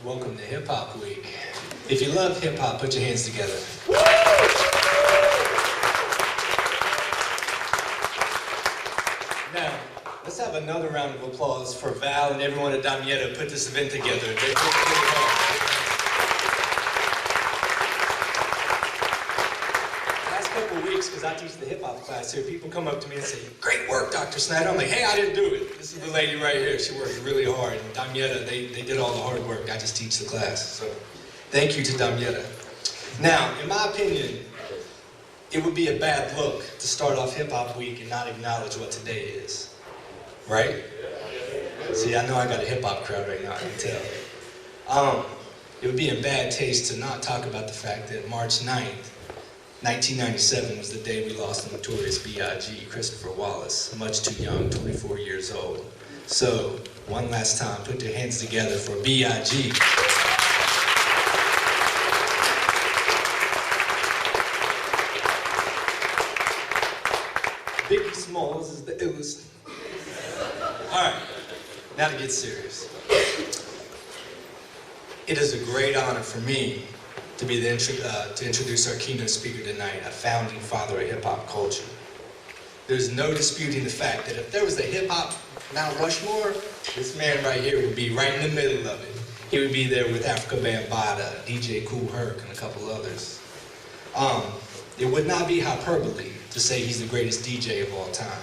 Welcome to Hip Hop Week. If you love hip hop, put your hands together. Now, let's have another round of applause for Val and everyone at Damietta who put this event together. They worked really hard. Last couple of weeks, because I teach the hip hop class here, people come up to me and say, "Great work, Dr. Snyder." I'm like, "Hey, I didn't do it. This is the lady right here. She worked really hard." And Damietta, they did all the hard work. I just teach the class. So thank you to Damietta. Now, in my opinion, it would be a bad look to start off Hip Hop Week and not acknowledge what today is. Right? See, I know I got a hip hop crowd right now, I can tell. It would be in bad taste to not talk about the fact that March 9th, 1997 was the day we lost the notorious B.I.G., Christopher Wallace, much too young, 24 years old. So, one last time, put your hands together for B.I.G. Biggie Smalls is the illest. Alright, now to get serious. It is a great honor for me to be to introduce our keynote speaker tonight, a founding father of hip-hop culture. There's no disputing the fact that if there was a hip-hop Mount Rushmore, this man right here would be right in the middle of it. He would be there with Africa Bambaataa, DJ Kool Herc, and a couple others. It would not be hyperbole to say he's the greatest DJ of all time.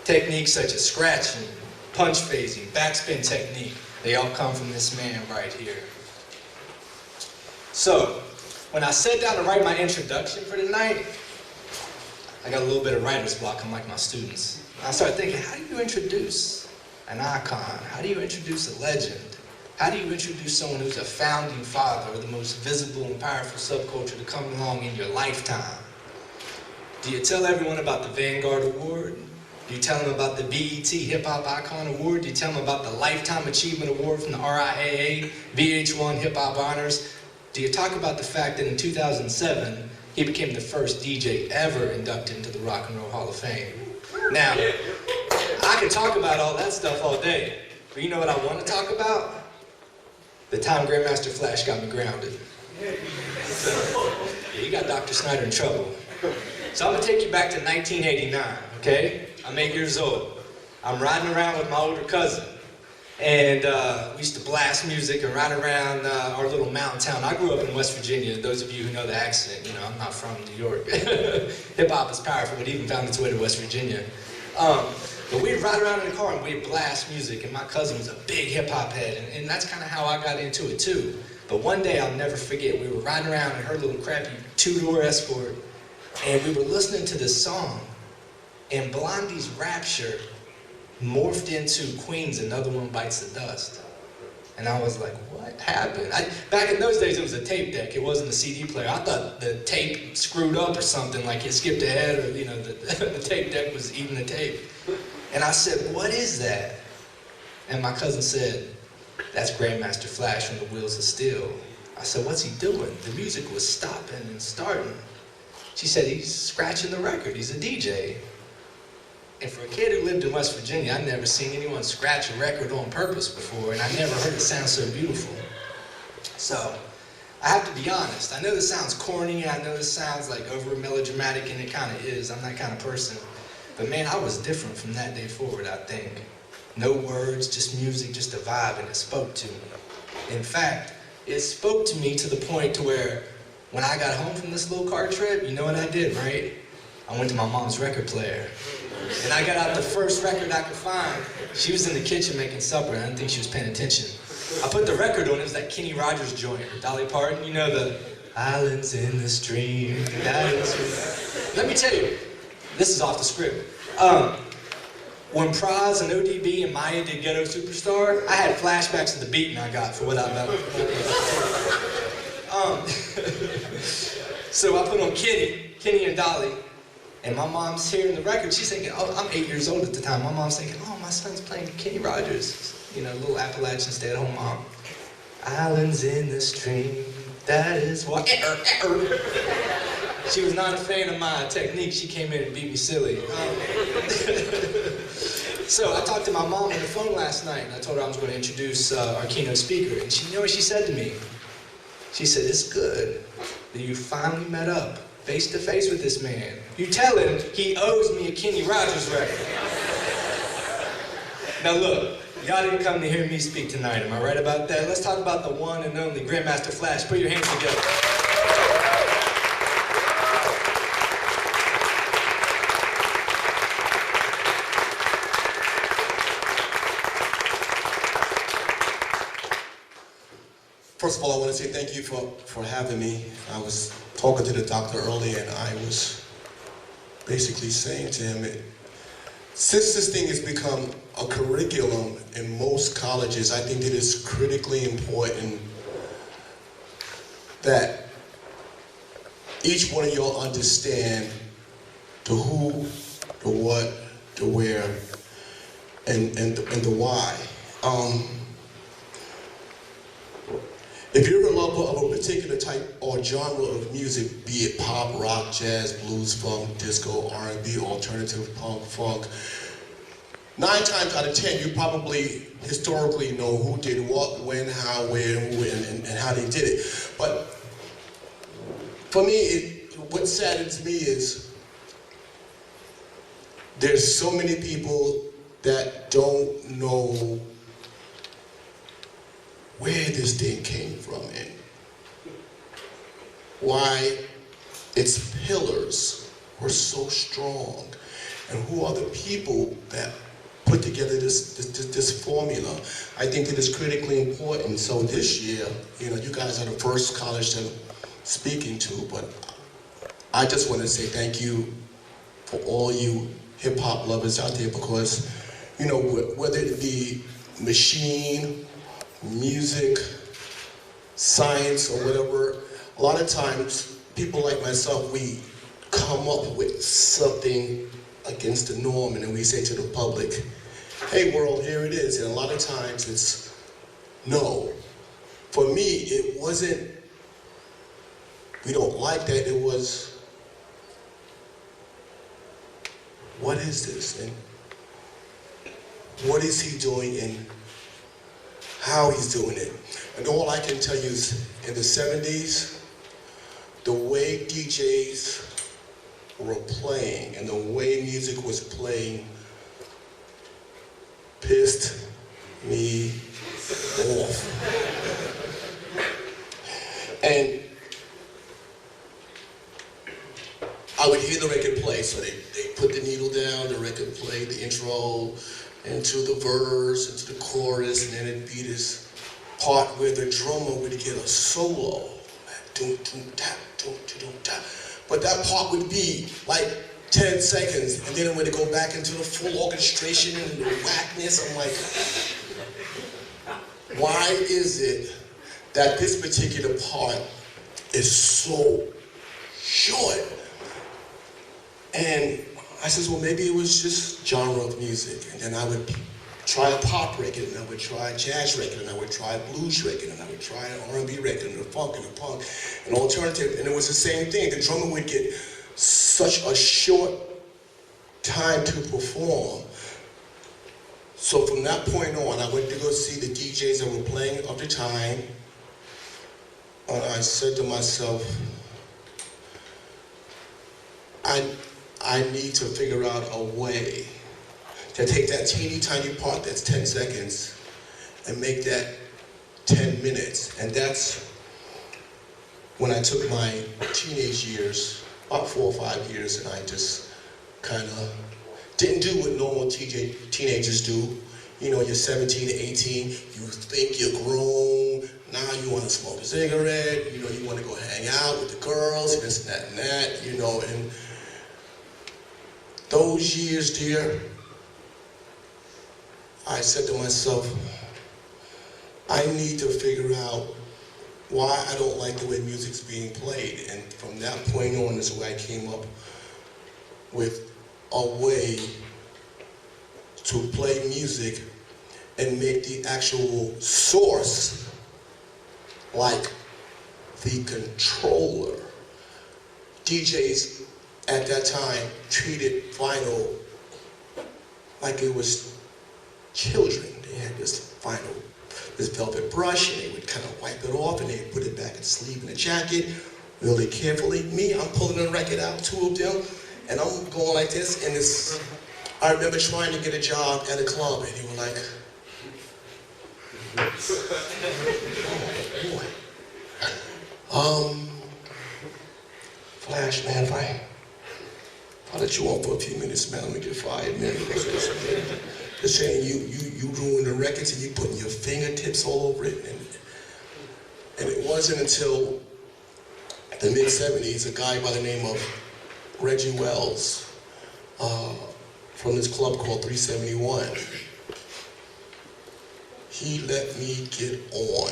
Techniques such as scratching, punch phasing, backspin technique, they all come from this man right here. So, when I sat down to write my introduction for tonight, I got a little bit of writer's block, unlike my students. I started thinking, how do you introduce an icon? How do you introduce a legend? How do you introduce someone who's a founding father or the most visible and powerful subculture to come along in your lifetime? Do you tell everyone about the Vanguard Award? Do you tell them about the BET Hip Hop Icon Award? Do you tell them about the Lifetime Achievement Award from the RIAA, VH1 Hip Hop Honors? Do you talk about the fact that in 2007, he became the first DJ ever inducted into the Rock and Roll Hall of Fame? Now, I can talk about all that stuff all day, but you know what I want to talk about? The time Grandmaster Flash got me grounded. So, yeah, you got Dr. Snyder in trouble. So I'm going to take you back to 1989, okay? I'm 8 years old. I'm riding around with my older cousin. And we used to blast music and ride around our little mountain town. I grew up in West Virginia. Those of you who know the accent, you know, I'm not from New York. Hip-hop is powerful. It even found its way to West Virginia. But we'd ride around in the car and we'd blast music. And my cousin was a big hip-hop head. And that's kind of how I got into it, too. But one day, I'll never forget, we were riding around in her little crappy two-door Escort. And we were listening to this song, and Blondie's Rapture morphed into Queen's Another One Bites the Dust. And I was like, what happened? Back in those days, it was a tape deck. It wasn't a CD player. I thought the tape screwed up or something, like it skipped ahead, or you know, the tape deck was eating the tape. And I said, what is that? And my cousin said, that's Grandmaster Flash from the Wheels of Steel. I said, what's he doing? The music was stopping and starting. She said, he's scratching the record, he's a DJ. And for a kid who lived in West Virginia, I'd never seen anyone scratch a record on purpose before, and I never heard it sound so beautiful. So, I have to be honest, I know this sounds corny, I know this sounds like over melodramatic, and it kind of is, I'm that kind of person. But man, I was different from that day forward, I think. No words, just music, just a vibe, and it spoke to me. In fact, it spoke to me to the point to where when I got home from this little car trip, you know what I did, right? I went to my mom's record player. And I got out the first record I could find. She was in the kitchen making supper, and I didn't think she was paying attention. I put the record on, it was that Kenny Rogers joint, Dolly Parton, you know, the islands in the stream. Let me tell you, this is off the script. When Praz and ODB and Maya did Gato Superstar, I had flashbacks of the beating I got for what I done. So I put on Kenny and Dolly, and my mom's hearing the record. She's thinking, oh, I'm 8 years old at the time. My mom's thinking, oh, my son's playing Kenny Rogers. You know, little Appalachian stay-at-home mom. Islands in the stream, that is what. She was not a fan of my technique. She came in and beat me silly. So I talked to my mom on the phone last night, and I told her I was going to introduce our keynote speaker. And you know what she said to me? She said, "It's good that you finally met up face to face with this man. You tell him he owes me a Kenny Rogers record." Now look, y'all didn't come to hear me speak tonight, am I right about that? Let's talk about the one and only Grandmaster Flash. Put your hands together. First of all, I want to say thank you for having me. I was talking to the doctor earlier, and I was basically saying to him, since this thing has become a curriculum in most colleges, I think it is critically important that each one of y'all understand the who, the what, the where, and the why. If you're a lover of a particular type or genre of music, be it pop, rock, jazz, blues, funk, disco, R&B, alternative, punk, funk, 9 times out of 10, you probably historically know who did what, when, how, where, who, and how they did it. But for me, what saddens me is there's so many people that don't know where this thing came from and why its pillars were so strong, and who are the people that put together this formula. I think it is critically important. So this year, you know, you guys are the first college that I'm speaking to, but I just want to say thank you for all you hip-hop lovers out there, because, you know, whether it be machine, music, science, or whatever, a lot of times people like myself, we come up with something against the norm, and then we say to the public, "Hey world, here it is." And a lot of times it's no. For me, it wasn't, we don't like that, it was, what is this? And what is he doing? And how he's doing it. And all I can tell you is, in the 70s, the way DJs were playing and the way music was playing pissed me off. And I would hear the record play, so they put the needle down, the record played, the intro, into the verse, into the chorus, and then it'd be this part where the drummer would get a solo. But that part would be like 10 seconds, and then when they go back into the full orchestration and the whackness, I'm like, why is it that this particular part is so short? And I says, well, maybe it was just genre of music. And then I would try a pop record, and I would try a jazz record, and I would try a blues record, and I would try an R&B record, and a funk, and a punk, and alternative. And it was the same thing. The drummer would get such a short time to perform. So from that point on, I went to go see the DJs that were playing at the time. And I said to myself, I need to figure out a way to take that teeny tiny part that's 10 seconds and make that 10 minutes. And that's when I took my teenage years, about 4 or 5 years, and I just kind of didn't do what normal teenagers do. You know, you're 17 to 18, you think you're grown, now you want to smoke a cigarette, you know, you want to go hang out with the girls, and this and that and that, you know, and those years, dear, I said to myself, I need to figure out why I don't like the way music's being played. And from that point on is where I came up with a way to play music and make the actual source like the controller. DJs at that time treated vinyl like it was children. They had this velvet brush, and they would kind of wipe it off, and they'd put it back in the sleeve in the jacket, really carefully. Me, I'm pulling the record out, two of them, and I'm going like this, and this, I remember trying to get a job at a club, and they were like, oh, boy. Flash, man, if I let you on for a few minutes, man, I'm gonna get fired, man. They're saying you ruined the records and you putting your fingertips all over it. And it wasn't until the mid-70s, a guy by the name of Reggie Wells, from this club called 371, he let me get on.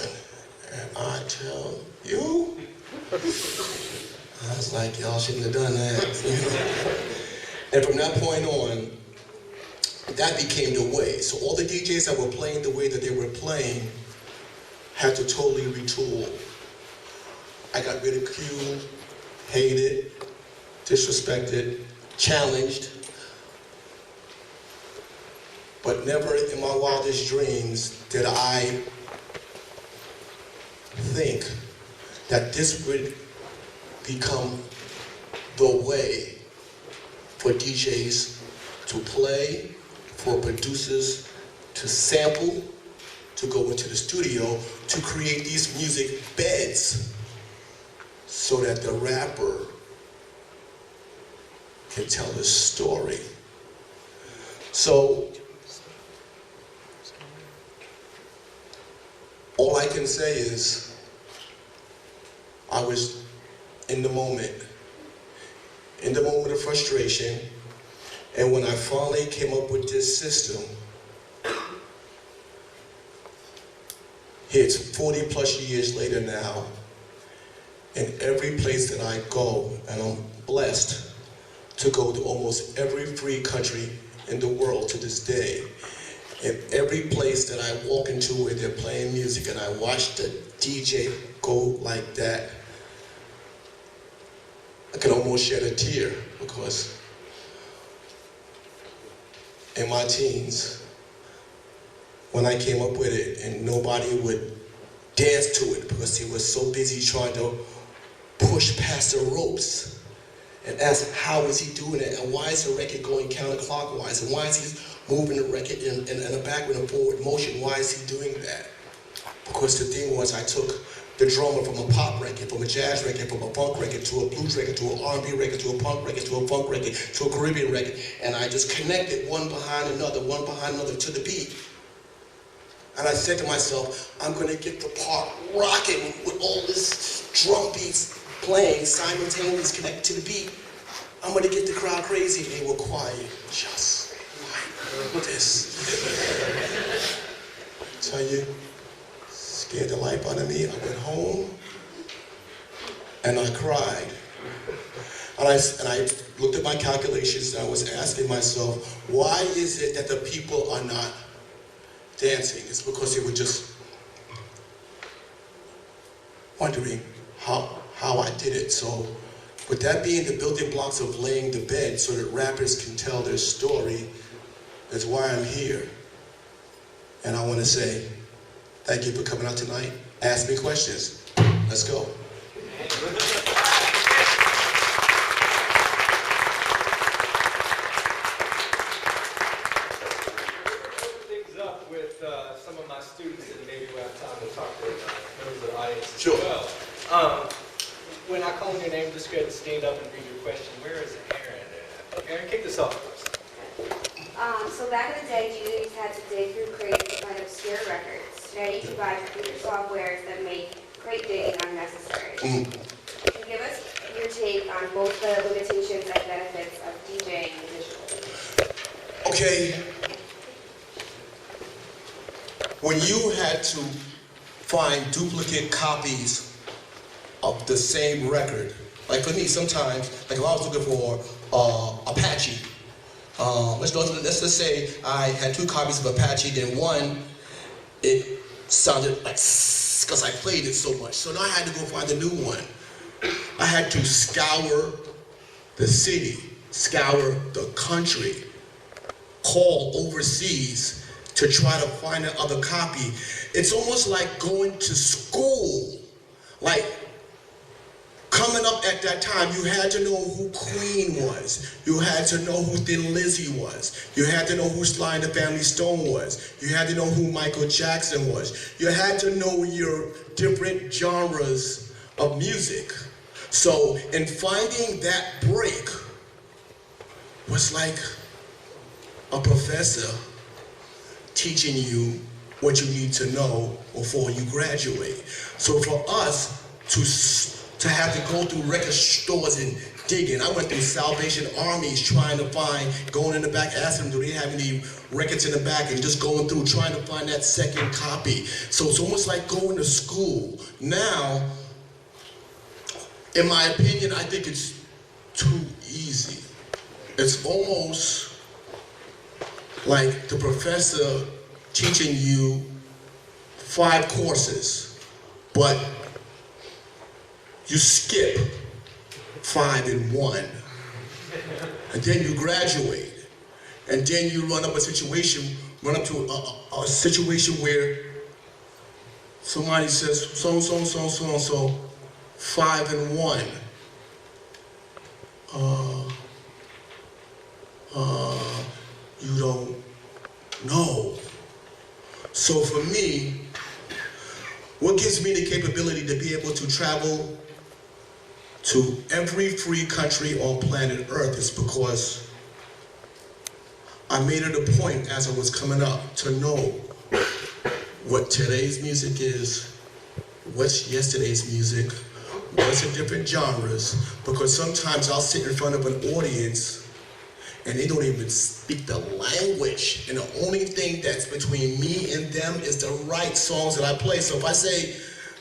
And I tell you, I was like, y'all shouldn't have done that. You know? And from that point on, that became the way. So all the DJs that were playing the way that they were playing had to totally retool. I got ridiculed, hated, disrespected, challenged, but never in my wildest dreams did I think that this would become the way for DJs to play, for producers to sample, to go into the studio, to create these music beds so that the rapper can tell his story. So, all I can say is, I was in the moment of frustration, and when I finally came up with this system, it's 40 plus years later now, and every place that I go, and I'm blessed to go to almost every free country in the world to this day, and every place that I walk into where they're playing music and I watch the DJ go like that, I can almost shed a tear, because in my teens, when I came up with it and nobody would dance to it because they were so busy trying to push past the ropes and ask how is he doing it, and why is the record going counterclockwise, and why is he moving the record in a backward and forward motion, why is he doing that? Because the thing was, I took the drummer from a pop record, from a jazz record, from a funk record, to a blues record, to an R&B record, to a punk record, to a funk record, to a Caribbean record, and I just connected one behind another to the beat. And I said to myself, I'm gonna get the part rocking with all this drum beats playing simultaneously connected to the beat. I'm gonna get the crowd crazy. They were quiet, just like this. Tell you, scared the life out of me. I went home and I cried. And I looked at my calculations and I was asking myself, why is it that the people are not dancing? It's because they were just wondering how I did it. So with that being the building blocks of laying the bed so that rappers can tell their story, that's why I'm here. And I want to say, thank you for coming out tonight. Ask me questions. Let's go. Things up with some of my students, and maybe we'll have time to talk to members of the audience Sure. as well. When I call your name, just go ahead and stand up and read your question. Where is Aaron? Aaron, kick this off for us. So back in the day, DJs had to dig through crates to find obscure records. Today, you buy computer softwares that make crate digging unnecessary. Can you give us your take on both the limitations and benefits of DJing digitally? Okay. When you had to find duplicate copies of the same record, like for me sometimes, like if I was looking for Apache, let's just say I had two copies of Apache, then one, it sounded like because I played it so much. So now I had to go find a new one. I had to scour the city, scour the country, call overseas to try to find another copy. It's almost like going to school. Like, coming up at that time, you had to know who Queen was. You had to know who Thin Lizzy was. You had to know who Sly and the Family Stone was. You had to know who Michael Jackson was. You had to know your different genres of music. So, in finding that break was like a professor teaching you what you need to know before you graduate. So for us to have to go through record stores and digging, I went through Salvation Armies trying to find, going in the back, asking them, do they have any records in the back, and just going through trying to find that second copy. So it's almost like going to school. Now, in my opinion, I think it's too easy. It's almost like the professor teaching you 5 courses, but you skip 5 in 1, and then you graduate, and then you run up to a situation where somebody says so 5 in 1. You don't know. So for me, what gives me the capability to be able to travel to every free country on planet Earth is because I made it a point as I was coming up to know what today's music is, what's yesterday's music, what's the different genres, because sometimes I'll sit in front of an audience and they don't even speak the language, and the only thing that's between me and them is the right songs that I play. So if I say,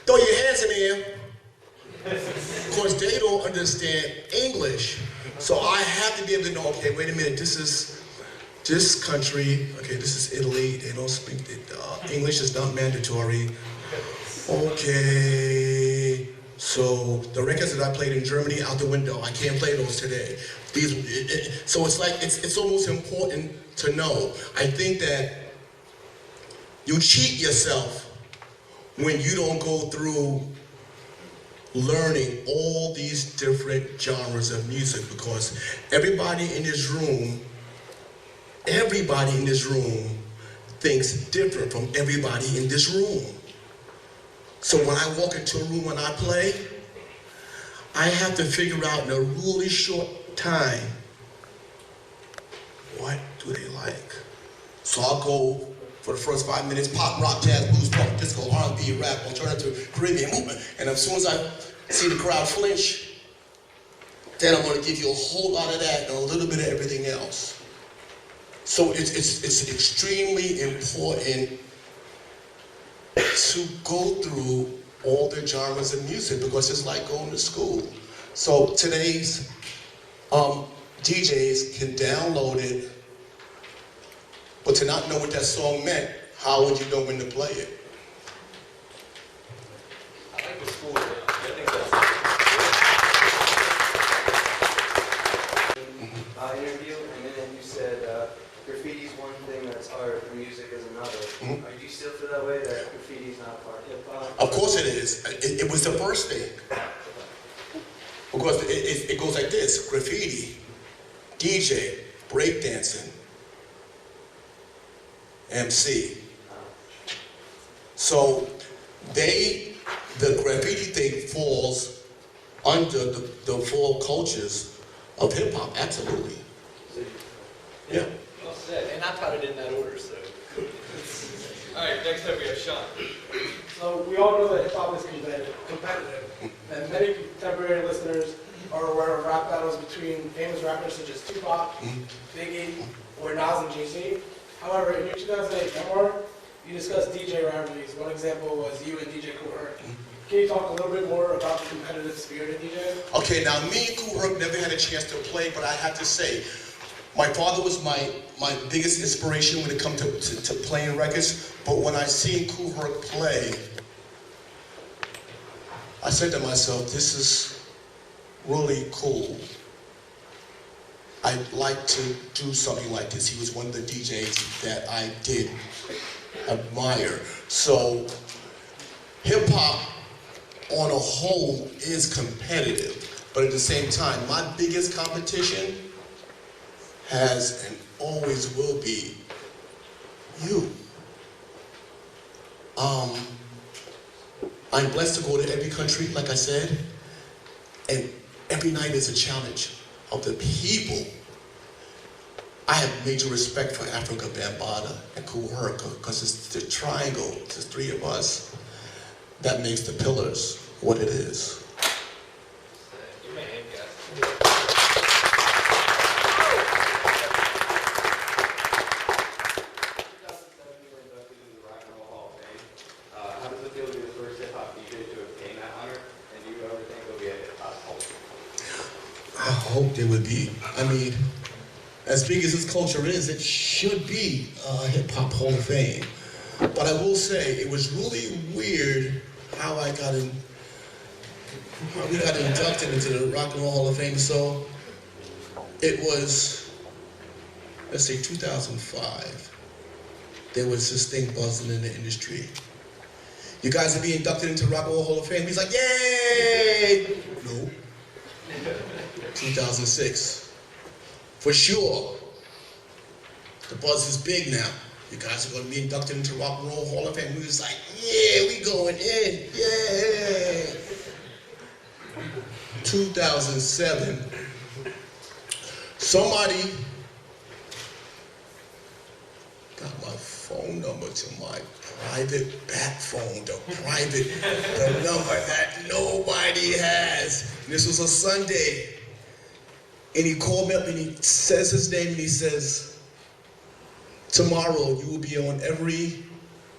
throw your hands in the air, of course they don't understand English, so I have to be able to know, okay, wait a minute, this is this country, okay, this is Italy, they don't speak, English is not mandatory. Okay, so the records that I played in Germany, out the window, I can't play those today. So it's like, it's almost important to know. I think that you cheat yourself when you don't go through learning all these different genres of music, because everybody in this room thinks different from everybody in this room. So when I walk into a room and I play, I have to figure out in a really short time, what do they like? So I'll go for the first 5 minutes, pop, rock, jazz, blues, punk, disco, R&B, rap, alternative, Caribbean movement. And as soon as I see the crowd flinch, then I'm going to give you a whole lot of that and a little bit of everything else. So it's extremely important to go through all the genres of music, because it's like going to school. So today's DJs can download it, but to not know what that song meant, how would you know when to play it? I like the school. I think that's interview, and then you said graffiti's one thing that's art, music is another. Mm-hmm. Do you still feel that way, that graffiti's not part of hip-hop? Of course it is. It was the first thing. Because it goes like this: graffiti, DJ, breakdancing, MC. So the graffiti thing falls under the 4 cultures of hip hop, absolutely. Yeah. Well said. And I taught it in that order, so. All right, next up we have Sean. So we all know that hip hop is competitive, and many contemporary listeners are aware of rap battles between famous rappers such as Tupac, Biggie, or Nas and Jay-Z. However, in your 2008 memoir, you discussed DJ rivalries. One example was you and DJ Kool Herc. Can you talk a little bit more about the competitive spirit of DJ? Okay, now me and Kool Herc never had a chance to play, but I have to say, my father was my biggest inspiration when it comes to playing records. But when I seen Kool Herc play, I said to myself, this is really cool. I'd like to do something like this. He was one of the DJs that I did admire. So hip-hop on a whole is competitive, but at the same time, my biggest competition has and always will be you. I'm blessed to go to every country, like I said, and every night is a challenge of the people. I have major respect for Africa Bambaataa and Kuhurka because it's the triangle, it's the three of us, that makes the pillars what it is. You may have guessed. 2007, you were inducted into the Rock and Roll Hall of Fame. How does it feel to be the first hip-hop DJ to obtain that honor? And do you ever think there'll be a hip-hop Hall of Fame? I hope there would be. I mean, as big as this culture is, it should be a hip-hop Hall of Fame. But I will say, it was really weird how we got inducted into the Rock and Roll Hall of Fame. So it was, let's say 2005. There was this thing buzzing in the industry. You guys will be inducted into Rock and Roll Hall of Fame. He's like, yay! No. 2006. For sure. The buzz is big now. You guys are going to be inducted into Rock and Roll Hall of Fame. We was like, yeah, we going in, yeah. 2007. Somebody got my phone number to my private back phone, the number that nobody has. And this was a Sunday. And he called me up and he says his name and he says, tomorrow you will be on every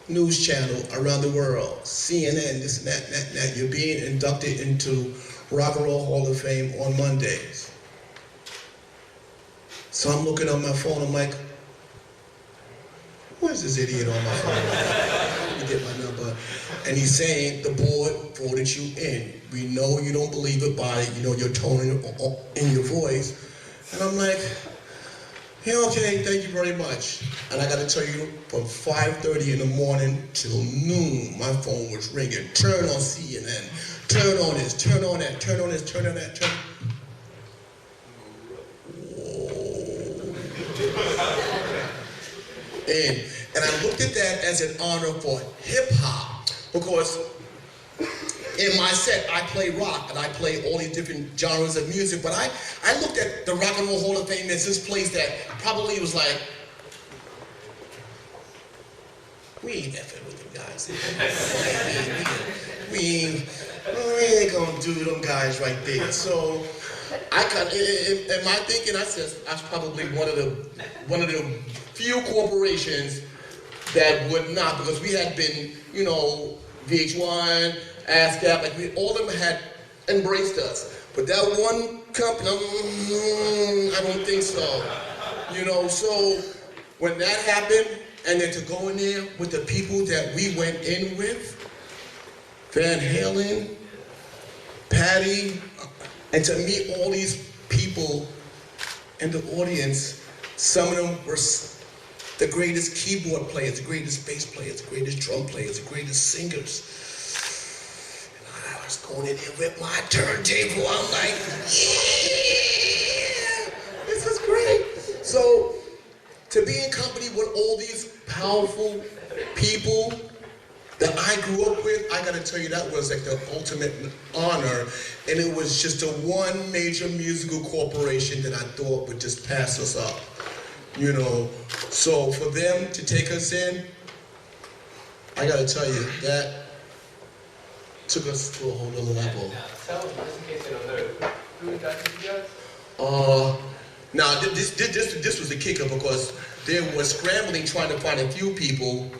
news channel around the world, CNN, this and that. You're being inducted into Rock and Roll Hall of Fame on Mondays. So I'm looking on my phone, I'm like, who is this idiot on my phone? Let me get my number. And he's saying, the board voted you in. We know you don't believe it by, your tone in your voice. And I'm like, yeah, okay, thank you very much. And I gotta tell you, from 5:30 in the morning till noon, my phone was ringing. Turn on CNN, turn on this, turn on that, turn on this, turn on that, turn. Whoa. And I looked at that as an honor for hip hop, because in my set, I play rock, and I play all these different genres of music, but I looked at the Rock and Roll Hall of Fame as this place that probably was like, we ain't effing with them guys. we ain't gonna do them guys right there. So, in my thinking, I said, I was probably one of the few corporations that would not, because we had been, VH1, ASCAP, like all of them had embraced us. But that one company, I don't think so. So when that happened, and then to go in there with the people that we went in with, Van Halen, Patty, and to meet all these people in the audience, some of them were the greatest keyboard players, the greatest bass players, the greatest drum players, the greatest singers. I was going in there with my turntable. I'm like, yeah, this is great. So to be in company with all these powerful people that I grew up with, I gotta tell you, that was like the ultimate honor. And it was just a one major musical corporation that I thought would just pass us up. So for them to take us in, I gotta tell you, that took us to a whole other level. Now, tell them, just in case they don't know, who inducted you guys? Now this was the kicker, because they were scrambling trying to find a few people,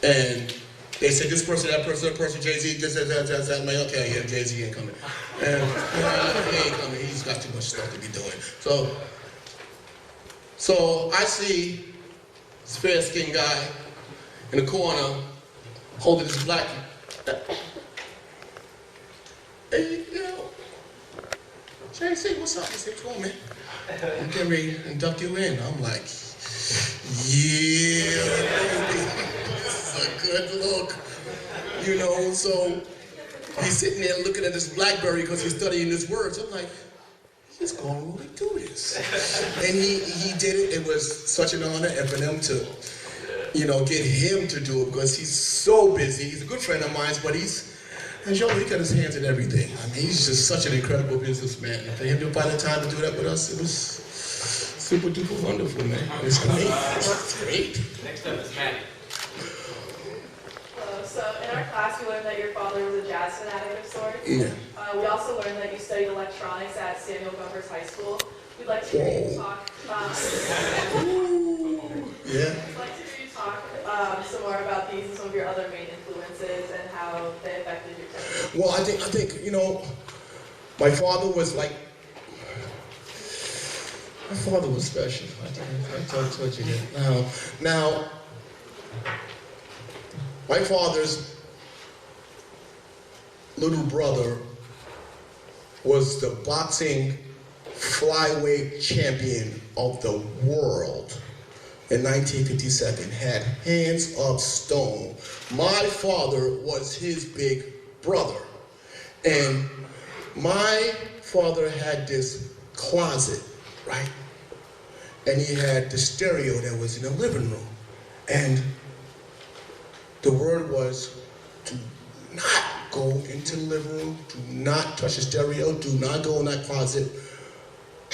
and they said this person, that person, Jay-Z, this, that. I'm like, okay, yeah, Jay-Z ain't coming. And he ain't coming, he's got too much stuff to be doing. So I see this fair-skinned guy in the corner holding this black. Hey, Jay-Z, what's up? He said, come on, man. I'm getting ready to induct you in. I'm like, yeah, this is a good look. You know, so he's sitting there looking at this BlackBerry because he's studying his words. I'm like, he's going to really do this. And he did it. It was such an honor, and for them to, you know, get him to do it because he's so busy. He's a good friend of mine, but and Joe, he got his hands in everything. I mean, he's just such an incredible businessman. And for him to find the time to do that with us, it was super duper wonderful, man. It's great. It's great. Next up is Maddie. So in our class, we learned that your father was a jazz fanatic of sorts. Yeah. We also learned that you studied electronics at Samuel Gompers High School. We'd like to hear you talk. Yeah. We'd like to hear you talk some more about these and some of your other main influences and how they affected your technique. Well, I think, you know, my father was like, my father was special. I told you that. Now, my father's little brother was the boxing flyweight champion of the world in 1957, had hands of stone. My father was his big brother. And my father had this closet, right? And he had the stereo that was in the living room. And the word was, do not go into the living room, do not touch the stereo, do not go in that closet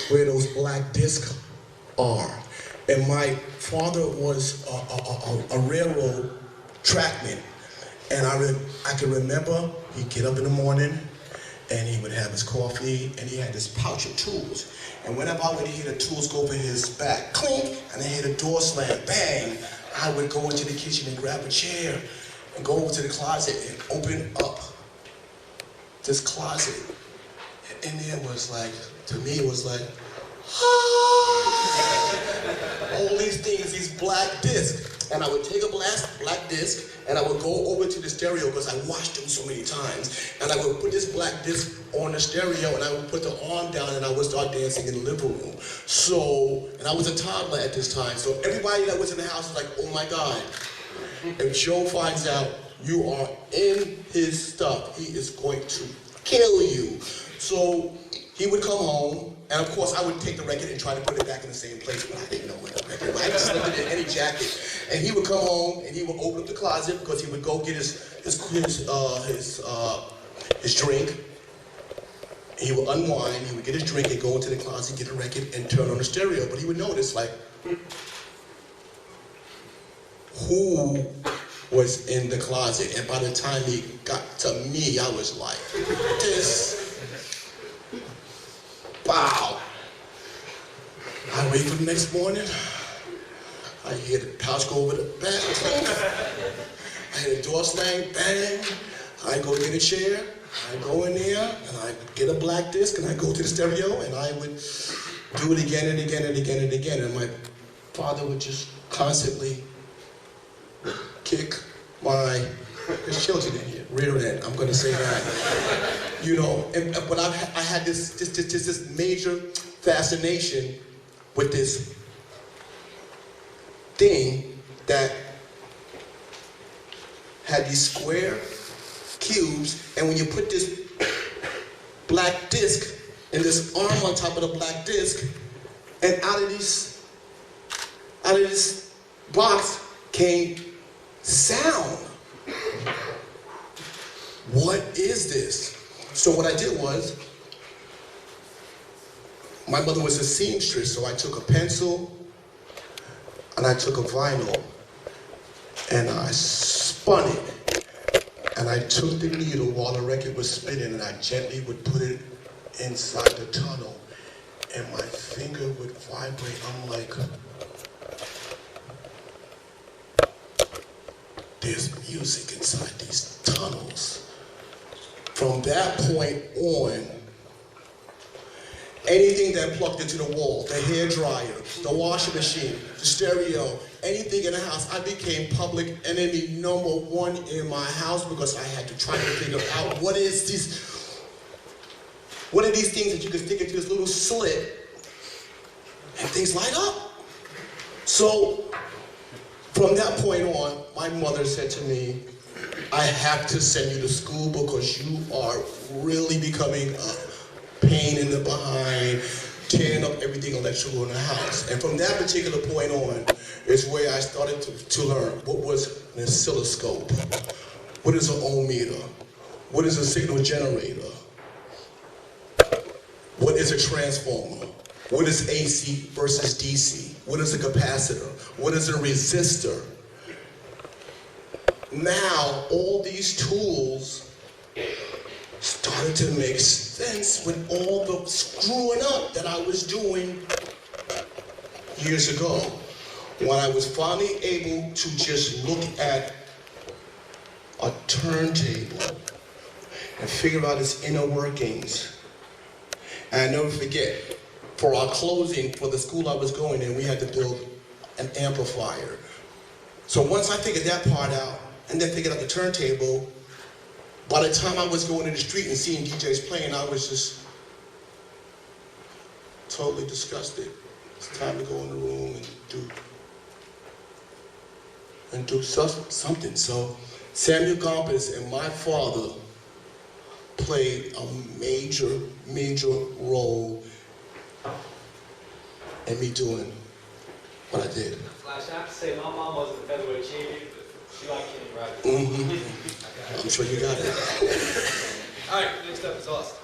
where those black discs are. And my father was a railroad trackman. And I can remember he'd get up in the morning and he would have his coffee and he had this pouch of tools. And whenever I would hear the tools go over his back, clink, and I hear the door slam, bang, I would go into the kitchen and grab a chair and go over to the closet and open up this closet. And in there was like, to me it was like, all these things, these black discs. And I would take a black disc and I would go over to the stereo because I watched them so many times. And I would put this black disc on the stereo and I would put the arm down and I would start dancing in the living room. So, and I was a toddler at this time. So everybody that was in the house was like, oh my God, if Joe finds out you are in his stuff, he is going to kill you. So he would come home, and of course I would take the record and try to put it back in the same place, but I didn't know where the record was. I just slipped it in any jacket. And he would come home and he would open up the closet because he would go get his drink. He would unwind, he would get his drink and go into the closet, get a record and turn on the stereo. But he would notice like, who was in the closet? And by the time he got to me, I was like, this. Wow. I wait for the next morning. I hear the pouch go over the back. I hear the door slam, bang. I go get a chair. I go in there and I get a black disc and I go to the stereo and I would do it again and again and again and again. And my father would just constantly kick there's children in here, rear end, I'm gonna say that. You know, but I had this major fascination with this thing that had these square cubes, and when you put this black disc and this arm on top of the black disc, and out of this box came sound. What is this? So what I did was, my mother was a seamstress, so I took a pencil and I took a vinyl and I spun it. And I took the needle while the record was spinning and I gently would put it inside the tunnel and my finger would vibrate. I'm like, there's music inside these tunnels. From that point on, anything that plugged into the wall, the hair dryer, the washing machine, the stereo, anything in the house, I became public enemy number one in my house because I had to try to figure out what are these things that you can stick into this little slit and things light up. So from that point on, my mother said to me, I have to send you to school because you are really becoming a pain in the behind, tearing up everything electrical in the house. And from that particular point on is where I started to learn what was an oscilloscope, what is an ohm meter, what is a signal generator, what is a transformer, what is AC versus DC, what is a capacitor, what is a resistor. Now, all these tools started to make sense with all the screwing up that I was doing years ago. When I was finally able to just look at a turntable and figure out its inner workings. And I never forget, for our closing, for the school I was going in, we had to build an amplifier. So once I figured that part out, and then figured out the turntable, by the time I was going in the street and seeing DJs playing, I was just totally disgusted. It's time to go in the room and do something. So Samuel Gompers and my father played a major role in me doing what I did. Flash, I have to say, my mom wasn't a featherweight champion, but she liked Kenny Rogers. I'm sure you got it. All right, next up is Austin.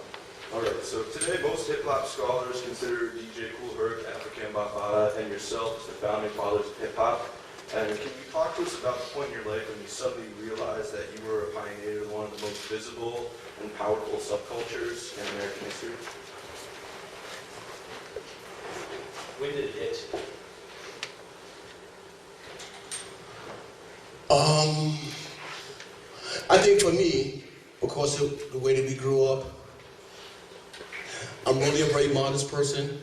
Alright, so today most hip-hop scholars consider DJ Kool Herc, Afrika Bambaataa, and yourself as the founding fathers of hip-hop. And can you talk to us about the point in your life when you suddenly realized that you were a pioneer of one of the most visible and powerful subcultures in American history? When did it hit you? I think for me, because of the way that we grew up, I'm really a very modest person,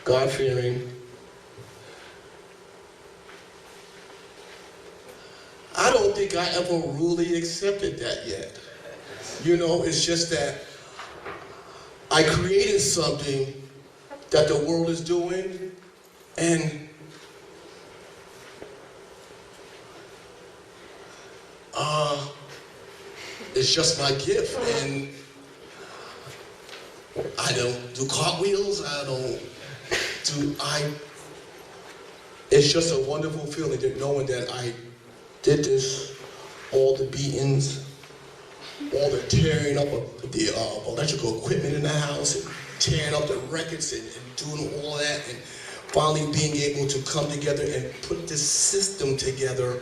God-fearing. I don't think I ever really accepted that yet. You know, it's just that I created something that the world is doing, and it's just my gift, and I don't do cartwheels, it's just a wonderful feeling that knowing that I did this, all the beatings, all the tearing up of the electrical equipment in the house, and tearing up the records and doing all that, and finally being able to come together and put this system together,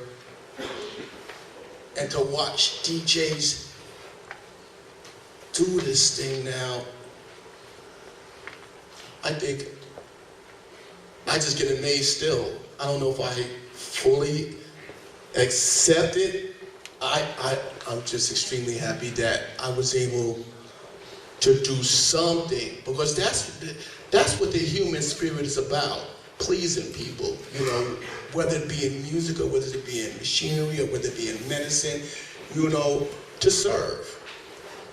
and to watch DJs do this thing now. I think I just get amazed still. I don't know if I fully accept it. I'm just extremely happy that I was able to do something, because that's what the human spirit is about, pleasing people, you know, whether it be in music or whether it be in machinery or whether it be in medicine, you know, to serve.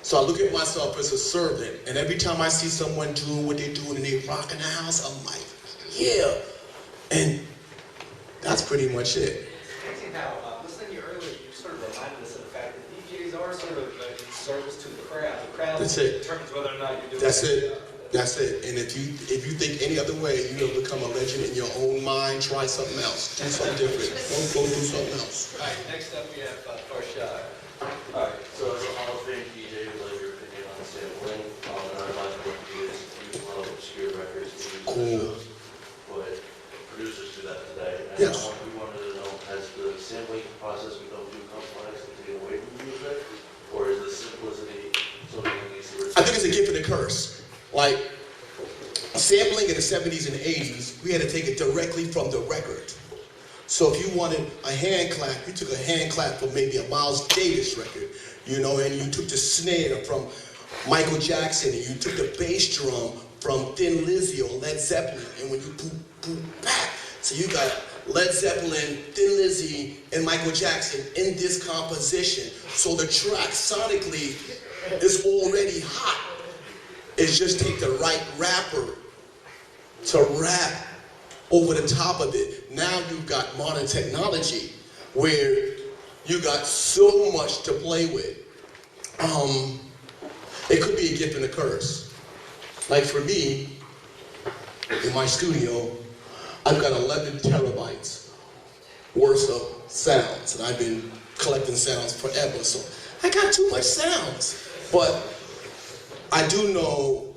So I look at myself as a servant, and every time I see someone doing what they're doing and they rocking the house, I'm like, yeah. And that's pretty much it. Amazing how, listening to you earlier, you sort of reminded us of the fact that DJs are sort of in service to the crowd. The crowd determines whether or not you're doing That's it. That's it. And if you think any other way, you will become a legend in your own mind. Try something else. Do something different. Go do something else. All right, next up we have Farshad. Alright, so as a Hall of Fame DJ, what is your opinion on sampling? And our last book is use a lot of obscure records to use Cool. but producers do that today. And Yes. we wanted to know, has the sampling process become too complex to take away from music? Or is the simplicity something that needs to I think it's a gift and a curse. Like, sampling in the 70s and 80s, we had to take it directly from the record. So if you wanted a hand clap, you took a hand clap from maybe a Miles Davis record, you know, and you took the snare from Michael Jackson, and you took the bass drum from Thin Lizzy or Led Zeppelin, and when you boop, boop, back, so you got Led Zeppelin, Thin Lizzy, and Michael Jackson in this composition. So the track sonically is already hot. It's just take the right rapper to rap over the top of it. Now you've got modern technology where you got so much to play with. It could be a gift and a curse. Like for me, in my studio, I've got 11 terabytes worth of sounds, and I've been collecting sounds forever, so I got too much sounds. But I do know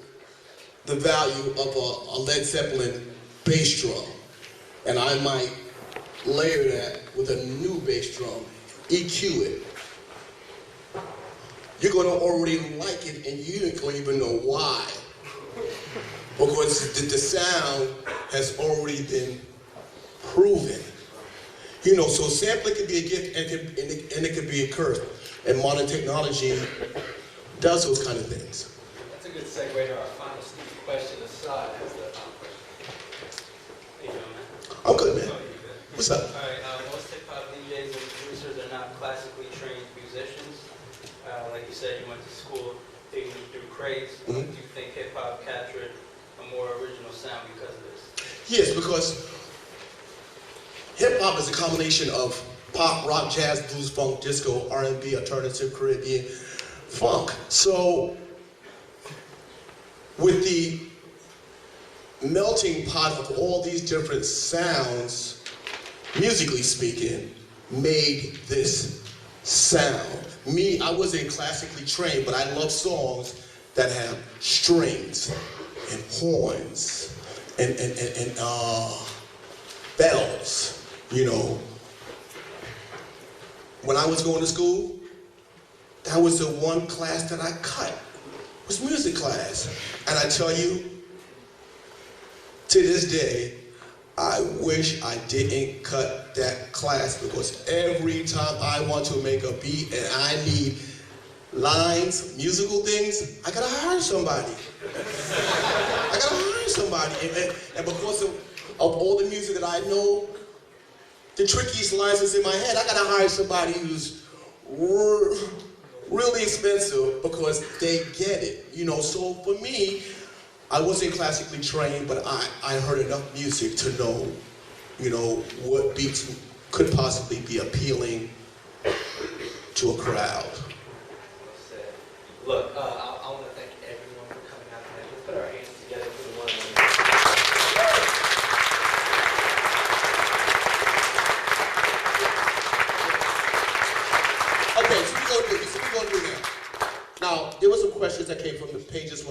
the value of a Led Zeppelin bass drum, and I might layer that with a new bass drum, EQ it. You're gonna already like it, and you don't even know why. Because the sound has already been proven. You know, so sampling can be a gift and it can be a curse. And modern technology does those kind of things. That's a good segue to our final sneaky question aside. That's the question. How you doing, man? I'm good, man. Oh, you good. What's up? All right, most hip-hop DJs and producers are not classically trained musicians. Like you said, you went to school digging through crates. Do you think hip-hop captured a more original sound because of this? Yes, because hip-hop is a combination of pop, rock, jazz, blues, funk, disco, R&B, alternative, Caribbean, funk. So with the melting pot of all these different sounds, musically speaking, made this sound. Me, I wasn't classically trained, but I love songs that have strings and horns and bells, you know. When I was going to school, that was the one class that I cut, was music class. And I tell you, to this day, I wish I didn't cut that class, because every time I want to make a beat and I need lines, musical things, I gotta hire somebody. I gotta hire somebody. And because of all the music that I know, the trickiest lines is in my head. I gotta hire somebody who's really expensive because they get it. You know, so for me, I wasn't classically trained, but I heard enough music to know, you know, what beats could possibly be appealing to a crowd. Look, I want to thank everyone for coming out tonight. Let's put our hands together for the one. Okay, so we're gonna do that. Now, there were some questions that came from the pages.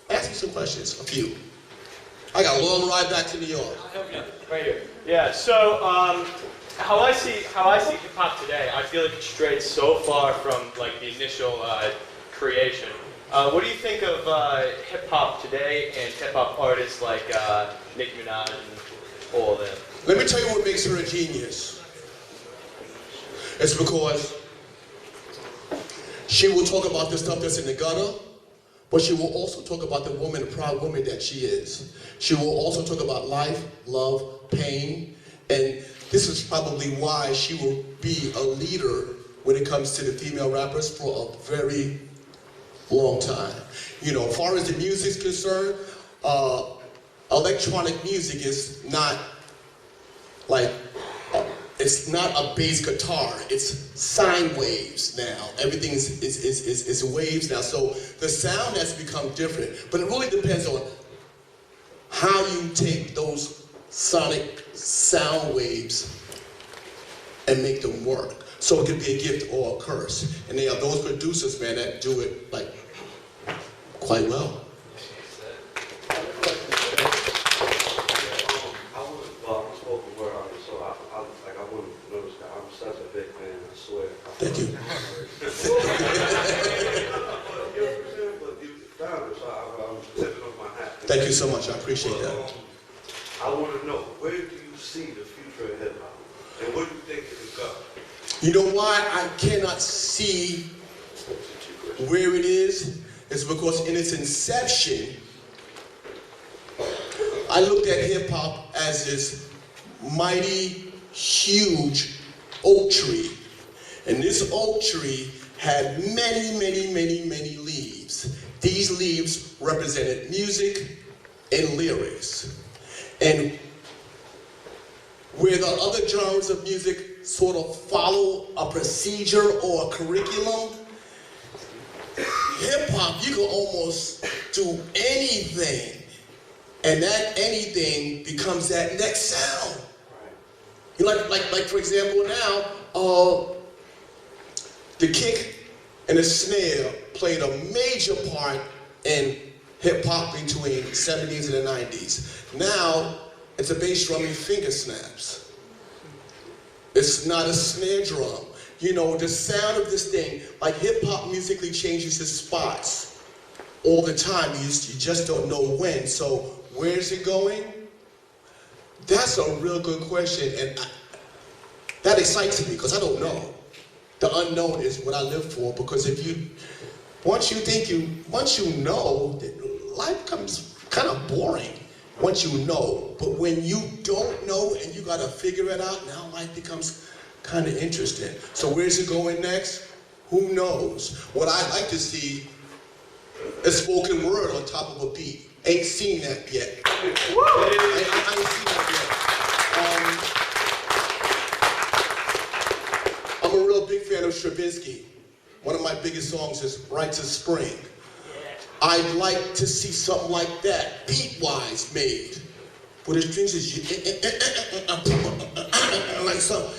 Ask me some questions, a few. I got a long ride back to New York. I'll help you. Right here. Yeah. So how I see hip hop today, I feel like it strayed so far from like the initial creation. What do you think of hip hop today and hip hop artists like Nicki Minaj and all of them? Let me tell you what makes her a genius. It's because she will talk about the stuff that's in the gutter, but she will also talk about the woman, the proud woman that she is. She will also talk about life, love, pain, and this is probably why she will be a leader when it comes to the female rappers for a very long time. You know, as far as the music's concerned, electronic music is not like, it's not a bass guitar, it's sine waves now. Everything is waves now, so the sound has become different. But it really depends on how you take those sonic sound waves and make them work. So it could be a gift or a curse. And they are those producers, man, that do it like quite well. Thank you. Thank you so much. I appreciate that. I want to know, where do you see the future of hip hop? And what do you think it will go? You know why I cannot see where it is? It's because in its inception, I looked at hip hop as this mighty, huge oak tree. And this oak tree had many, many, many, many leaves. These leaves represented music and lyrics. And where the other genres of music sort of follow a procedure or a curriculum, hip hop, you can almost do anything. And that anything becomes that next sound. You know, like for example now, the kick and the snare played a major part in hip hop between the 70s and the 90s. Now, it's a bass drum and finger snaps. It's not a snare drum. You know, the sound of this thing, like hip hop musically changes its spots all the time. You just don't know when. So where's it going? That's a real good question, and that excites me because I don't know. The unknown is what I live for, because once you know, life becomes kind of boring once you know. But when you don't know and you gotta figure it out, now life becomes kind of interesting. So where's it going next? Who knows? What I'd like to see is spoken word on top of a beat. Ain't seen that yet. I ain't seen that yet. I'm a real big fan of Stravinsky. One of my biggest songs is Rites of Spring. I'd like to see something like that, beat-wise made. But the strings is like so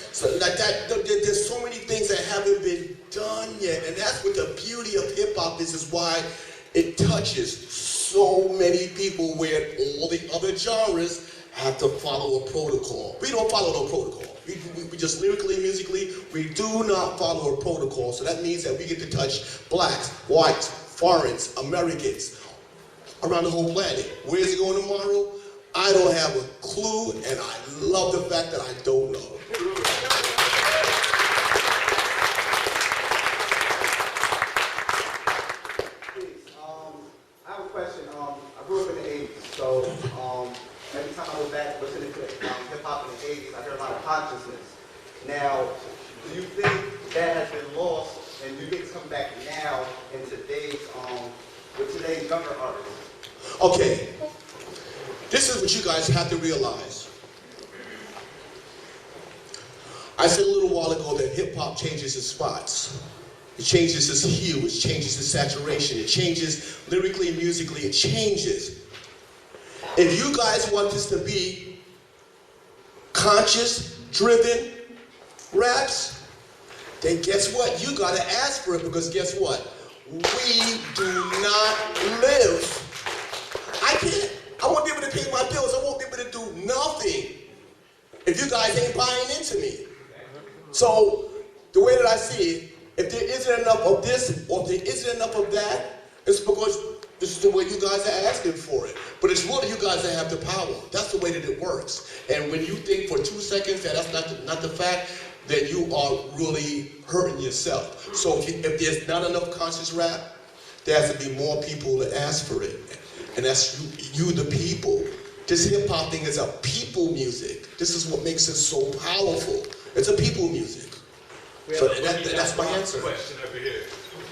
like that. There's so many things that haven't been done yet, and that's what the beauty of hip hop is why it touches so many people, where all the other genres have to follow a protocol. We don't follow no protocol. We just lyrically, musically, we do not follow a protocol. So that means that we get to touch blacks, whites, foreigners, Americans, around the whole planet. Where's it going tomorrow? I don't have a clue, and I love the fact that I don't know. I have a question. I grew up in the 80s, so every time I go back listening to hip-hop in the 80s, I hear a lot of consciousness. Now, do you think that has been lost, and do you think it's coming back now in today's, with today's younger artists? Okay, this is what you guys have to realize. I said a little while ago that hip-hop changes its spots. It changes its hue, it changes its saturation, it changes lyrically, musically, it changes. If you guys want this to be conscious, driven raps, then guess what? You gotta ask for it, because guess what? We do not live. I won't be able to pay my bills, I won't be able to do nothing if you guys ain't buying into me. So, the way that I see it, if there isn't enough of this, or if there isn't enough of that, it's because this is the way you guys are asking for it. But it's really you guys that have the power. That's the way that it works. And when you think for 2 seconds that that's not the fact, then you are really hurting yourself. So if there's not enough conscious rap, there has to be more people that ask for it. And that's you the people. This hip hop thing is a people music. This is what makes it so powerful. It's a people music. So that's my answer. Question over here.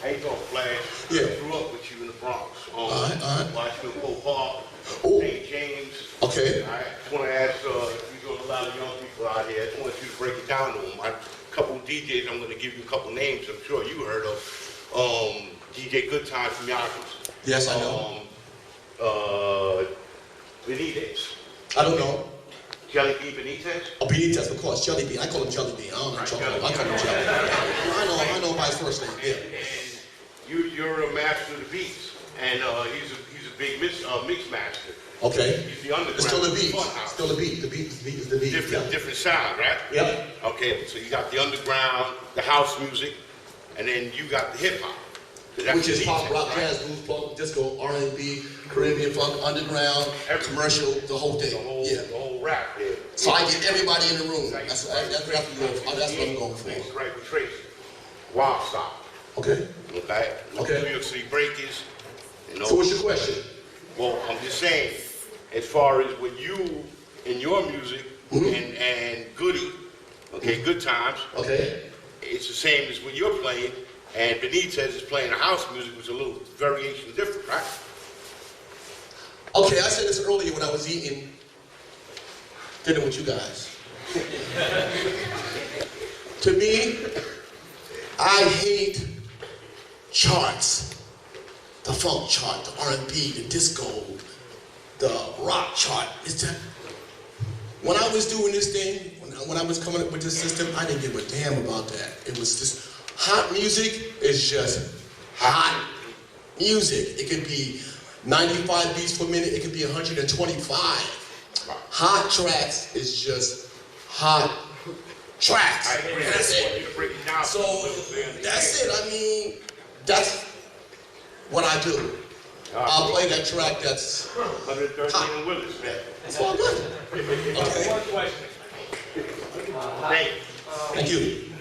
How you doing, Flash? Yeah. I grew up with you in the Bronx. Watched you in Pope Park, Oh. St. James. Okay. I just want to ask, you got a lot of young people out here. I just want you to break it down to them. A couple of DJs, I'm going to give you a couple names I'm sure you heard of. DJ Good Time from Yonkers. Yes, I know. Benitez. I don't know. Jelly Bean Benitez? Oh, Benitez, of course. Jelly Bean. I call him Jelly Bean. I don't know Jelly Bean. I call him Jelly Bean. I know by his first name. Yeah. And you're a master of the beats, and he's a big mix master. Okay. He's the underground. It's still a beat. Still a beat. The beat is the beat. Different sound, right? Yep. Okay, so you got the underground, the house music, and then you got the hip hop. Which is pop, rock, jazz, blues, funk, disco, R&B, Caribbean funk, underground, commercial, the whole thing. The whole rap. Yeah. So I get everybody in the room. That's what I'm going for. Right with Tracy. Wild Style. Okay. Okay. New York City Breakers. So what's your question? Well, I'm just saying, as far as when you, in your music, and Goody, okay, Good Times, okay, it's the same as when you're playing, and Benitez is playing the house music, which is a little variation different, right? Okay, I said this earlier when I was eating dealing with you guys. To me, I hate charts. The funk chart, the R&B, the disco, the rock chart. It's just, when I was doing this thing, when I was coming up with this system, I didn't give a damn about that. It was just, hot music is just hot music. It could be 95 beats per minute, it could be 125. Hot tracks is just hot tracks. That's it. So that's it. I mean, that's what I do. I'll play that track that's 113 and Willis, man. It's all good. Okay. One question. Thank you.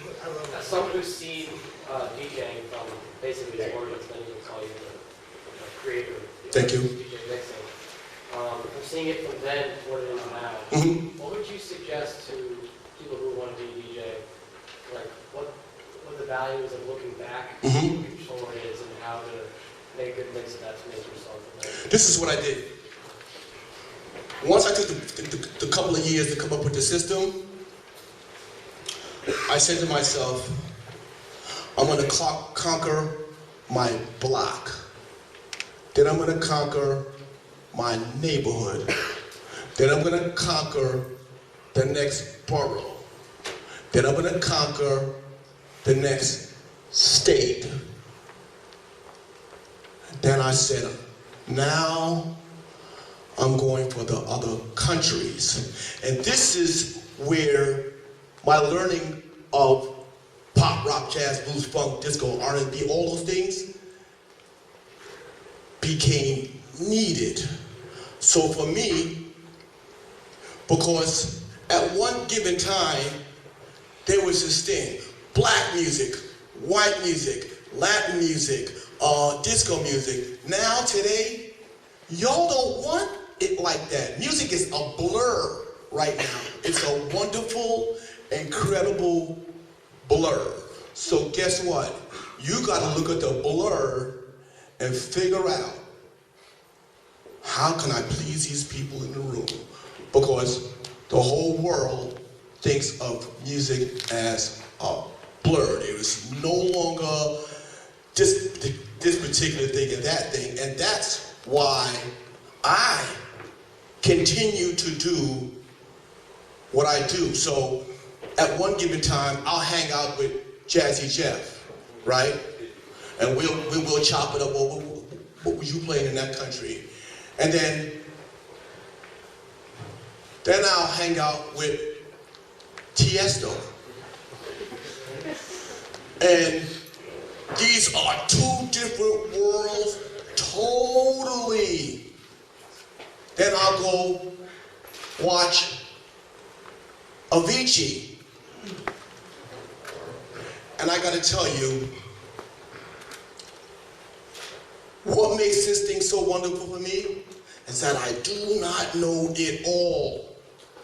As someone who's seen DJing from basically the origins, then you can call you the creator of Thank you. DJ mixing. I'm seeing it from then to what it is now. Mm-hmm. What would you suggest to people who want to be a DJ? Like, what the value is of looking back, Mm-hmm. what your story is, and how to make a good mix of that to make yourself a better. This is what I did. Once I took the couple of years to come up with the system, I said to myself, I'm going to conquer my block. Then I'm going to conquer my neighborhood. Then I'm going to conquer the next borough. Then I'm going to conquer the next state. Then I said, now I'm going for the other countries. And this is where my learning of pop, rock, jazz, blues, funk, disco, R&B, all those things became needed. So for me, because at one given time, there was this thing, black music, white music, Latin music, disco music. Now, today, y'all don't want it like that. Music is a blur right now. It's a wonderful, incredible blur. So guess what? You gotta look at the blur and figure out, how can I please these people in the room? Because the whole world thinks of music as a blur. There is no longer this particular thing and that thing. And that's why I continue to do what I do. So at one given time, I'll hang out with Jazzy Jeff, right? And we'll chop it up. Well, what was you playing in that country? And then I'll hang out with Tiesto. And these are two different worlds, totally. Then I'll go watch Avicii. And I gotta tell you, what makes this thing so wonderful for me is that I do not know it all.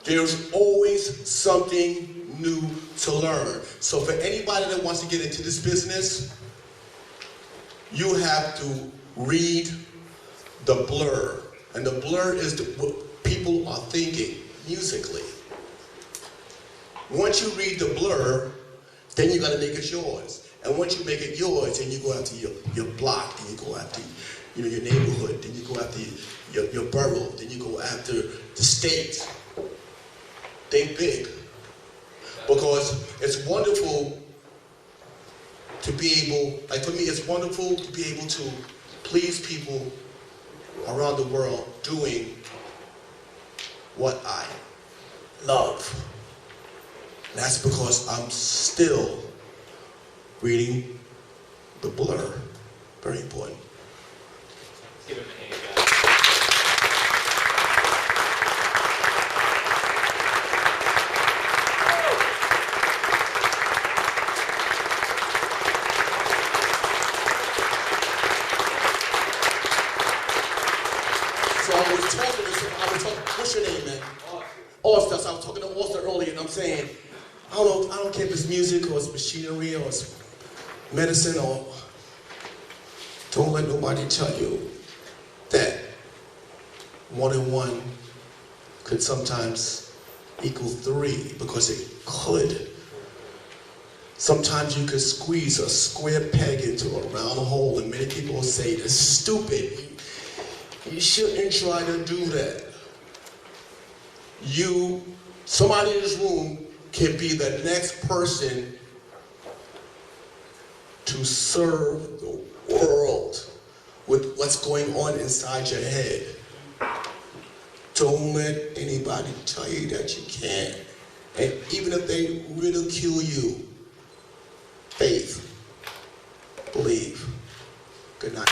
There's always something new to learn. So for anybody that wants to get into this business, you have to read the blur. And the blur is what people are thinking musically. Once you read the blur, then you gotta make it yours. And once you make it yours, then you go after your block, then you go after your neighborhood, then you go after your borough, then you go after the state. Think big. Because it's wonderful to be able, like for me, it's wonderful to be able to please people around the world doing what I love. And that's because I'm still reading the blur. Very important. Let's give him a hand, guys. So I was talking, what's your name, man? Austin. So I was talking to Austin earlier, and I'm saying, I don't care if it's music or it's machinery or it's medicine, or don't let nobody tell you that 1 and 1 could sometimes equal 3 because it could. Sometimes you could squeeze a square peg into a round hole, and many people will say, that's stupid. You shouldn't try to do that. Somebody in this room can be the next person to serve the world with what's going on inside your head. Don't let anybody tell you that you can't. And even if they ridicule you, faith, believe. Good night.